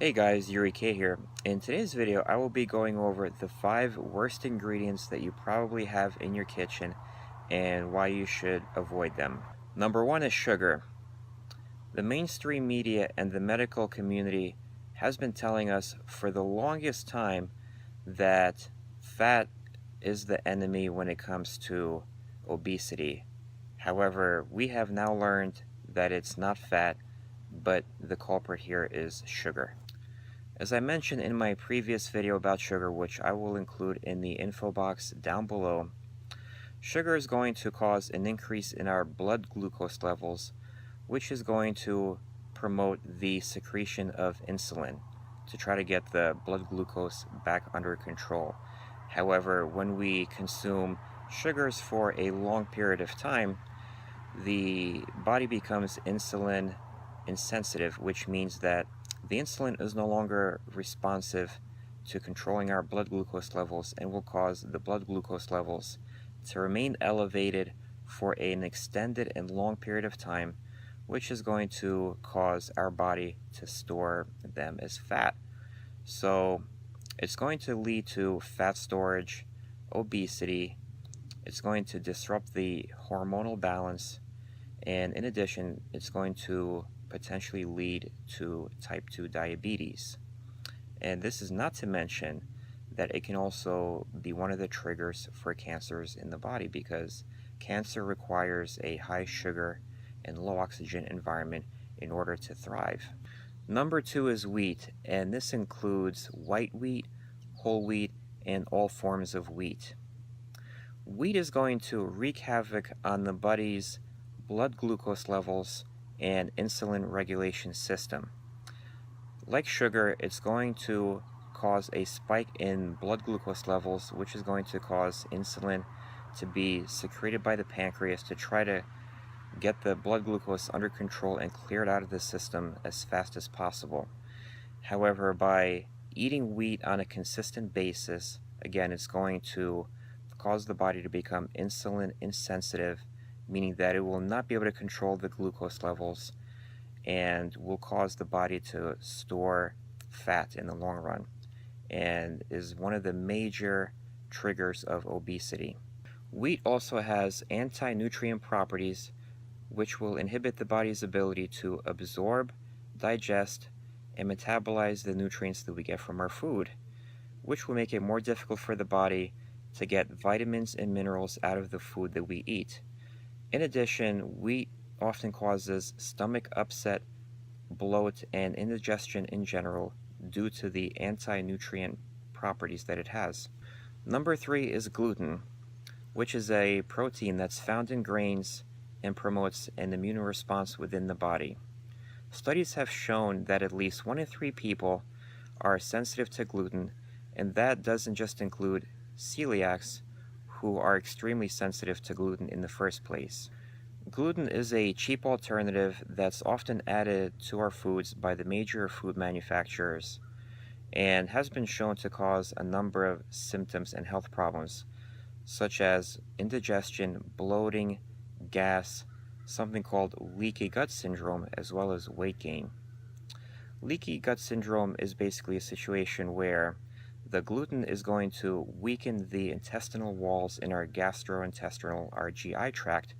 Hey guys, Yuri K here. In today's video, I will be going over the 5 worst ingredients that you probably have in your kitchen and why you should avoid them. Number 1 is sugar. The mainstream media and the medical community has been telling us for the longest time that fat is the enemy when it comes to obesity. However, we have now learned that it's not fat, but the culprit here is sugar. As I mentioned in my previous video about sugar, which I will include in the info box down below, sugar is going to cause an increase in our blood glucose levels, which is going to promote the secretion of insulin to try to get the blood glucose back under control. However, when we consume sugars for a long period of time, the body becomes insulin insensitive, which means that the insulin is no longer responsive to controlling our blood glucose levels and will cause the blood glucose levels to remain elevated for an extended and long period of time, which is going to cause our body to store them as fat. So it's going to lead to fat storage, obesity, it's going to disrupt the hormonal balance, and in addition, it's going to potentially lead to type 2 diabetes. And this is not to mention that it can also be one of the triggers for cancers in the body, because cancer requires a high sugar and low oxygen environment in order to thrive. Number 2 is wheat, and this includes white wheat, whole wheat, and all forms of wheat. Wheat is going to wreak havoc on the body's blood glucose levels and insulin regulation system. Like sugar, it's going to cause a spike in blood glucose levels, which is going to cause insulin to be secreted by the pancreas to try to get the blood glucose under control and cleared out of the system as fast as possible. However, by eating wheat on a consistent basis, again, it's going to cause the body to become insulin insensitive, meaning that it will not be able to control the glucose levels and will cause the body to store fat in the long run, and is one of the major triggers of obesity. Wheat also has anti-nutrient properties which will inhibit the body's ability to absorb, digest, and metabolize the nutrients that we get from our food, which will make it more difficult for the body to get vitamins and minerals out of the food that we eat. In addition, wheat often causes stomach upset, bloat, and indigestion in general due to the anti-nutrient properties that it has. Number 3 is gluten, which is a protein that's found in grains and promotes an immune response within the body. Studies have shown that at least 1 in 3 people are sensitive to gluten, and that doesn't just include celiacs, who are extremely sensitive to gluten in the first place. Gluten is a cheap alternative that's often added to our foods by the major food manufacturers and has been shown to cause a number of symptoms and health problems, such as indigestion, bloating, gas, something called leaky gut syndrome, as well as weight gain. Leaky gut syndrome is basically a situation where the gluten is going to weaken the intestinal walls in our gastrointestinal, our GI tract,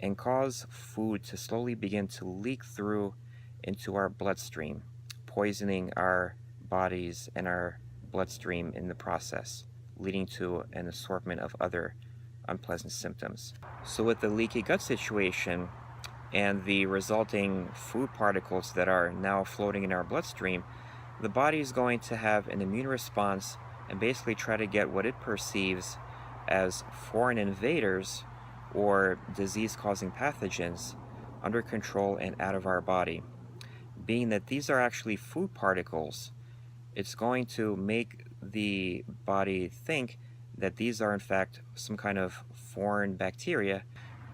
and cause food to slowly begin to leak through into our bloodstream, poisoning our bodies and our bloodstream in the process, leading to an assortment of other unpleasant symptoms. So with the leaky gut situation and the resulting food particles that are now floating in our bloodstream, the body is going to have an immune response and basically try to get what it perceives as foreign invaders or disease-causing pathogens under control and out of our body. Being that these are actually food particles, it's going to make the body think that these are in fact some kind of foreign bacteria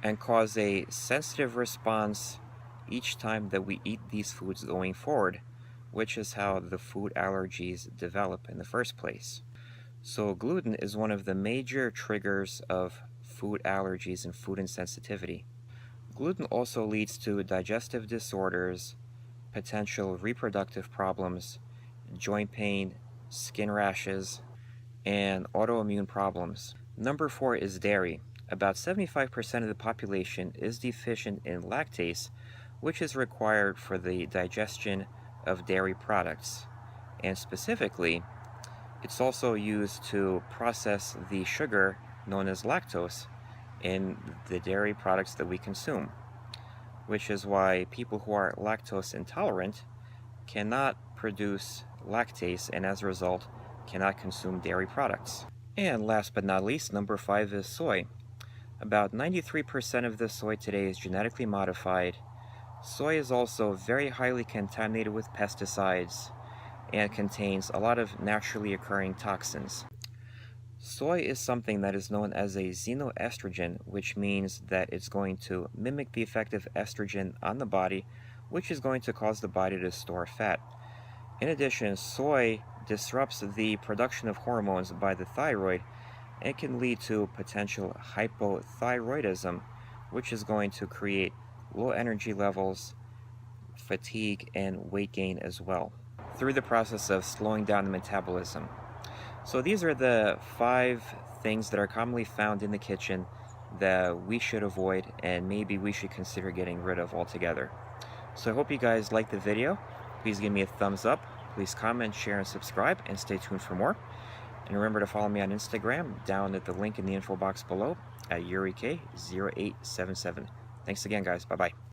and cause a sensitive response each time that we eat these foods going forward, which is how the food allergies develop in the first place. So gluten is one of the major triggers of food allergies and food insensitivity. Gluten also leads to digestive disorders, potential reproductive problems, joint pain, skin rashes, and autoimmune problems. Number 4 is dairy. About 75% of the population is deficient in lactase, which is required for the digestion of dairy products. And specifically, it's also used to process the sugar known as lactose in the dairy products that we consume, which is why people who are lactose intolerant cannot produce lactase and as a result cannot consume dairy products. And last but not least, number 5 is soy. About 93% of the soy today is genetically modified. Soy is also very highly contaminated with pesticides and contains a lot of naturally occurring toxins. Soy is something that is known as a xenoestrogen, which means that it's going to mimic the effect of estrogen on the body, which is going to cause the body to store fat. In addition, soy disrupts the production of hormones by the thyroid and can lead to potential hypothyroidism, which is going to create low energy levels, fatigue, and weight gain as well, through the process of slowing down the metabolism. So these are the 5 things that are commonly found in the kitchen that we should avoid and maybe we should consider getting rid of altogether. So I hope you guys liked the video. Please give me a thumbs up. Please comment, share, and subscribe, and stay tuned for more. And remember to follow me on Instagram down at the link in the info box below at YuriK0877. Thanks again, guys. Bye-bye.